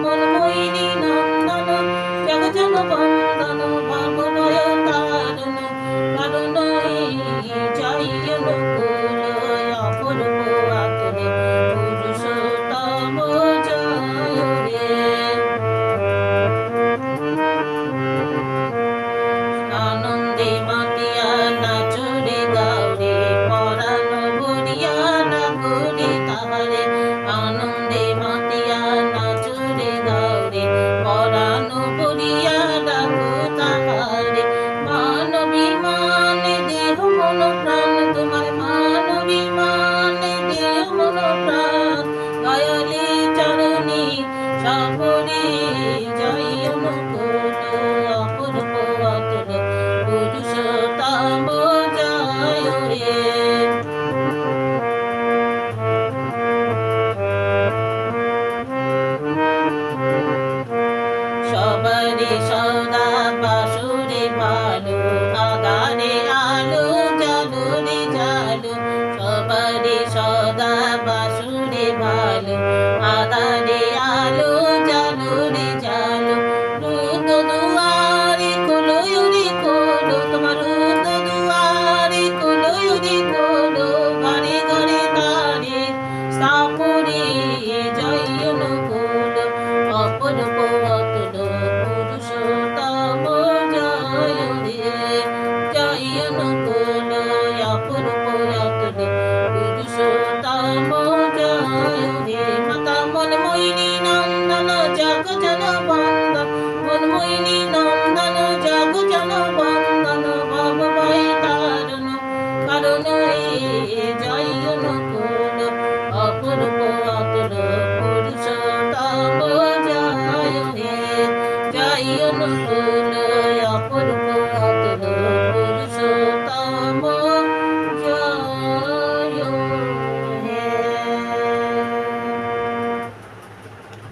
মনমোহিনী নন্দন জগজন বন্দন ভবভয় তারণ কারণ জয়ন কুল অপূর্ব আতুরে পুরুষোত্তম জয় রে। আনন্দে মাতিয়া নাচরে গাওরে পরাণ ভরিয়া ডাকরে তাহারে আনন্দে মাতিয়া নাচরে গাওরে পরাণ ভরিয়া ডাকো তাহারে মানবী মানে দেহ মন প্রাণ তোমার মানবী মানে দেহ মন প্রাণ দয়ালে চরণী সপরে জয় অনুকূল অপূর্ব অতুল পুরুষোত্তম জয় রে। সবারে সদা বাসুরে ভালো আগারে আলো জালো রে জালো সবারে সদা বাসুরে ভালো আগারে আলো জালো রে জালো রুদ দুয়ারে খোলো রে খোলো তোমার রুদ দুয়ারে খোলো রে খোলো ঘরে ঘরে তারে স্থাপরে জয় অনুকূল অপূর্ব অতুল পুরুষোত্তম জয় রে জয় অনুকূল অপূর্ব অতুল পুরুষোত্তম জয় রে। মাতা মনমোহিনী নন্দন জগজন বন্দন মনমোহিনী নন্দন জগজন বন্দন ভবভয় তারণ কারণ জয় অনুকূল অপূর্ব অতুল পুরুষোত্তম জয় রে জয় অনুকূল অপূর্ব